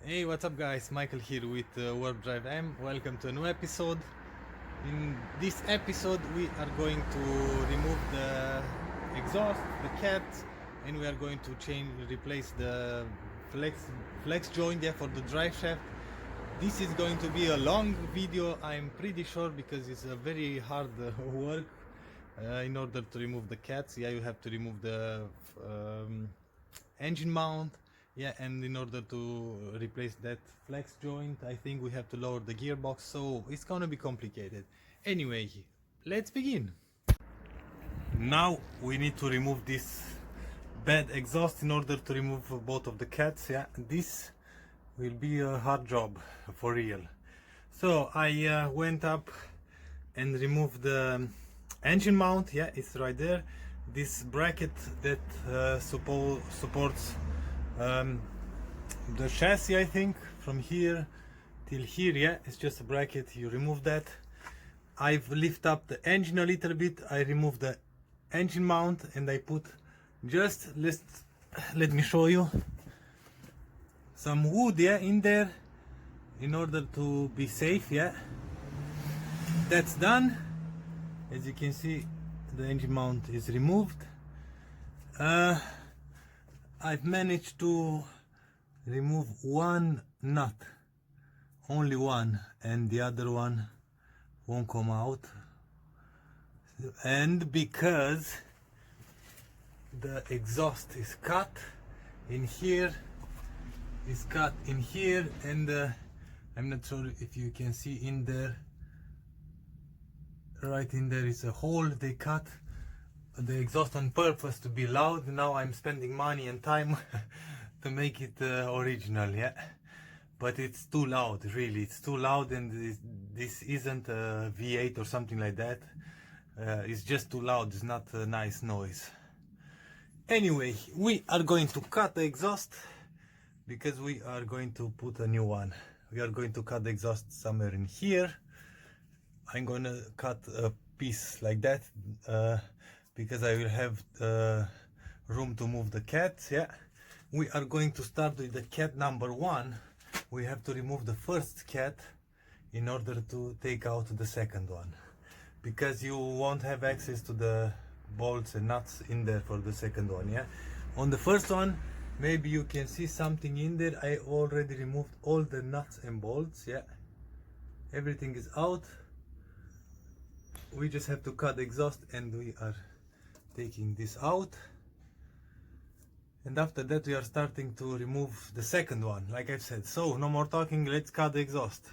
Hey, what's up guys, Michael here with WarpDriveM. Welcome to a new episode. In this episode we are going to remove the exhaust, the cat, and we are going to replace the flex joint there for the driveshaft. This is going to be a long video, I'm pretty sure, because it's a very hard work in order to remove the cats. Yeah, you have to remove the engine mount. Yeah, and in order to replace that flex joint, I think we have to lower the gearbox, so it's gonna be complicated. Anyway, let's begin. Now we need to remove this bad exhaust in order to remove both of the cats. Yeah, this will be a hard job for real. So I went up and removed the engine mount. Yeah, it's right there. This bracket that supports the chassis, I think, from here till here. Yeah, it's just a bracket. You remove that. I've lifted up the engine a little bit. I removed the engine mount and I put just, let me show you, some wood, yeah, in there in order to be safe. Yeah, that's done. As you can see, the engine mount is removed. I've managed to remove one nut, only one, and the other one won't come out. And because the exhaust is cut in here, and I'm not sure if you can see in there, right in there is a hole. They cut the exhaust on purpose to be loud. Now I'm spending money and time to make it original. Yeah, but it's too loud, really. It's too loud, and this isn't a V8 or something like that. It's just too loud. It's not a nice noise. Anyway, we are going to cut the exhaust because we are going to put a new one. We are going to cut the exhaust somewhere in here. I'm going to cut a piece like that because I will have room to move the cats. Yeah, we are going to start with the cat number one. We have to remove the first cat in order to take out the second one, because you won't have access to the bolts and nuts in there for the second one. Yeah, on the first one maybe you can see something in there. I already removed all the nuts and bolts. Yeah, everything is out. We just have to cut the exhaust, and we are taking this out, and after that we are starting to remove the second one, like I said. So no more talking, let's cut the exhaust.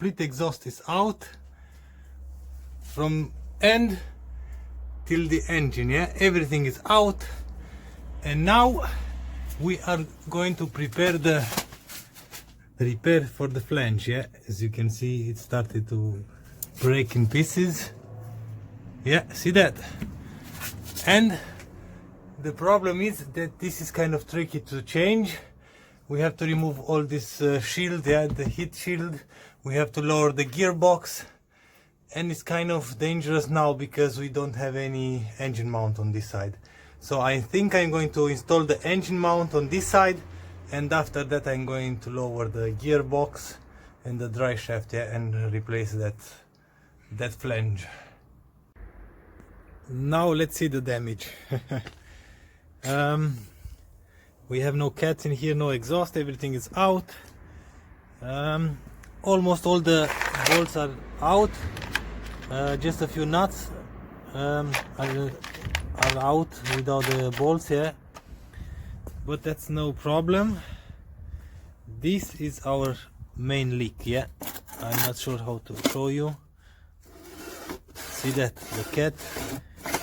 complete exhaust is out from end till the engine, yeah, everything is out. And now we are going to prepare the repair for the flange, yeah. As you can see, it started to break in pieces, yeah, see that. And the problem is that this is kind of tricky to change. We have to remove all this shield, yeah, the heat shield. We have to lower the gearbox, and it's kind of dangerous now because we don't have any engine mount on this side. So I think I'm going to install the engine mount on this side, and after that I'm going to lower the gearbox and the driveshaft, yeah, and replace that flange. Now let's see the damage. We have no cats in here, no exhaust, everything is out. Almost all the bolts are out. Just a few nuts are out without the bolts, yeah, but that's no problem. This is our main leak, yeah. I'm not sure how to show you. See that the cat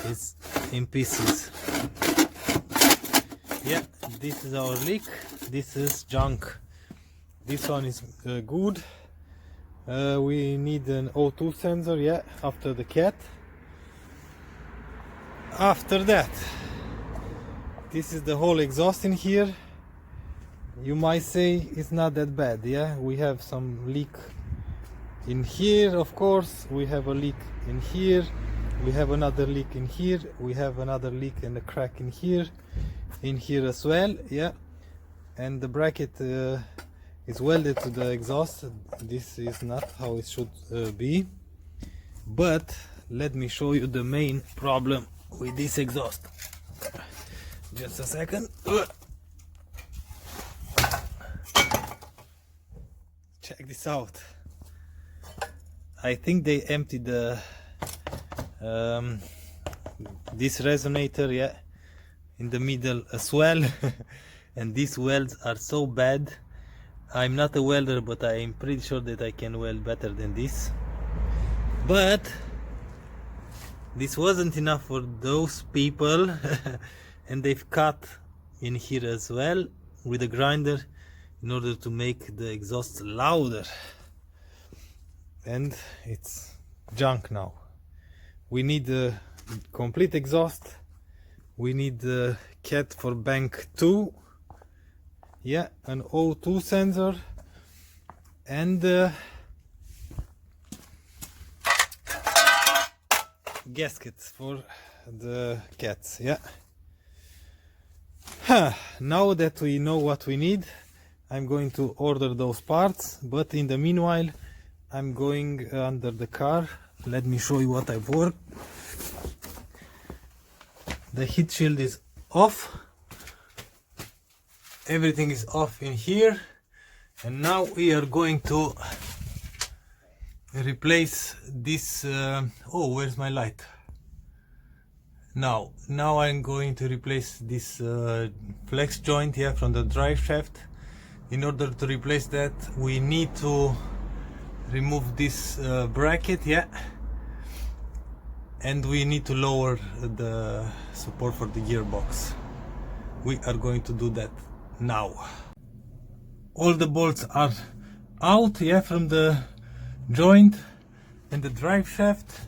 is in pieces, yeah. This is our leak, this is junk. This one is good. We need an O2 sensor, yeah, after the cat. After that, this is the whole exhaust in here. You might say it's not that bad, yeah. We have some leak in here, of course. We have a leak in here. We have another leak in here. We have another leak and a crack in here as well, yeah. And the bracket is welded to the exhaust. This is not how it should be. But let me show you the main problem with this exhaust. Just a second. Check this out. I think they emptied the this resonator, yeah, in the middle as well. And these welds are so bad. I'm not a welder, but I'm pretty sure that I can weld better than this. But this wasn't enough for those people. And they've cut in here as well with a grinder in order to make the exhaust louder. And it's junk now. We need a complete exhaust. We need the cat for bank 2, yeah, an O2 sensor, and gaskets for the cats, yeah. Now that we know what we need, I'm going to order those parts, but in the meanwhile I'm going under the car. Let me show you what I've worked. The heat shield is off. Everything is off in here. And now we are going to replace this. Oh, where's my light? Now I'm going to replace this flex joint here from the drive shaft. In order to replace that, we need to remove this bracket, yeah, and we need to lower the support for the gearbox. We are going to do that now. All the bolts are out, yeah, from the joint and the drive shaft.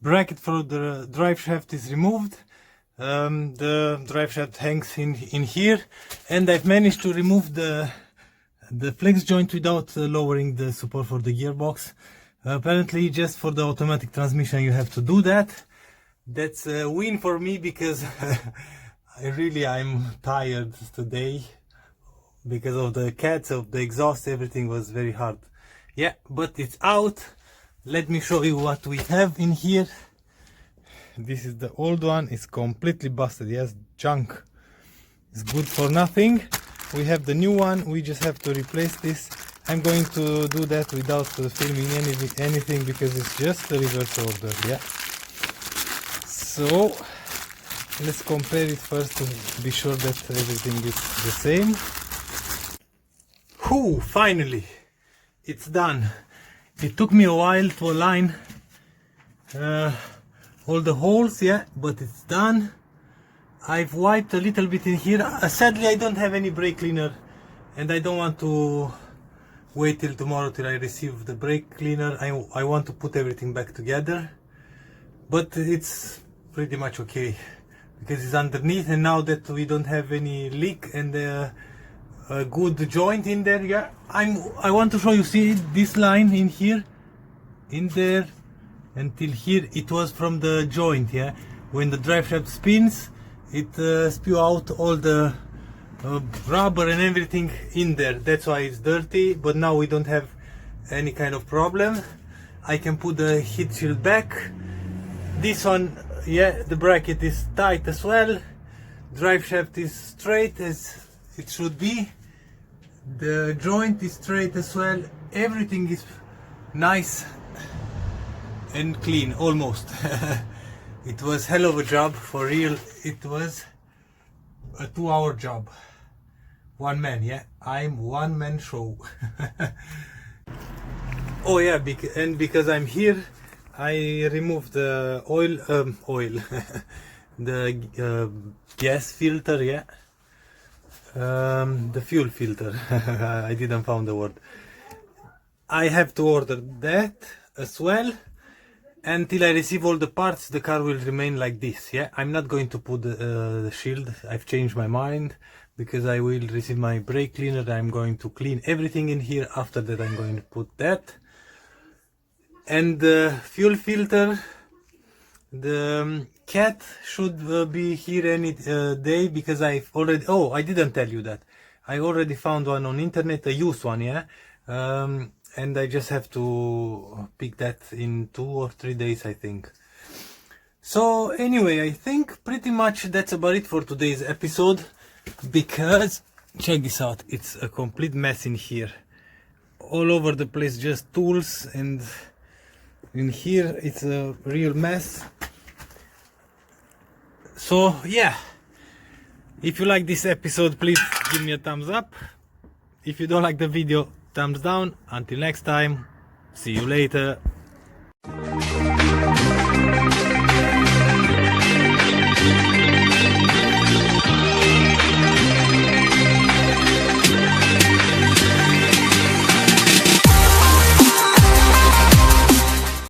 Bracket for the drive shaft is removed. The drive shaft hangs in here, and I've managed to remove the flex joint without lowering the support for the gearbox. Apparently just for the automatic transmission you have to do that. That's a win for me because I'm tired today because of the cats, of the exhaust. Everything was very hard, yeah, but it's out. Let me show you what we have in here. This is the old one. It's completely busted, yes, junk. It's good for nothing. We have the new one. We just have to replace this. I'm going to do that without filming anything because it's just a reverse order, yeah. So let's compare it first to be sure that everything is the same. Finally it's done. It took me a while to align all the holes, yeah, but it's done. I've wiped a little bit in here. Sadly, I don't have any brake cleaner, and I don't want to wait till tomorrow till I receive the brake cleaner. I want to put everything back together, but it's pretty much okay because it's underneath, and now that we don't have any leak and a good joint in there, yeah, I want to show you. See this line in here, in there until here, it was from the joint, yeah. When the drive shaft spins, it spew out all the rubber and everything in there. That's why it's dirty, but now we don't have any kind of problem. I can put the heat shield back. This one, yeah, the bracket is tight as well. Drive shaft is straight as it should be. The joint is straight as well. Everything is nice and clean, almost. It was hell of a job, for real. It was a 2-hour job. One man, yeah. I'm one man show. Oh yeah, and because I'm here, I removed the oil, the gas filter, yeah. The fuel filter. I didn't find the word. I have to order that as well. Until I receive all the parts, the car will remain like this, yeah. I'm not going to put the shield. I've changed my mind because I will receive my brake cleaner. I'm going to clean everything in here. After that, I'm going to put that. And the fuel filter, the cat should be here any day, because I've already, oh, I didn't tell you that. I already found one on internet, a used one, yeah. And I just have to pick that in 2 or 3 days, I think. So anyway, I think pretty much that's about it for today's episode, because check this out, it's a complete mess in here. All over the place, just tools, and in here it's a real mess. So yeah, if you like this episode, please give me a thumbs up. If you don't like the video, thumbs down. Until next time, see you later.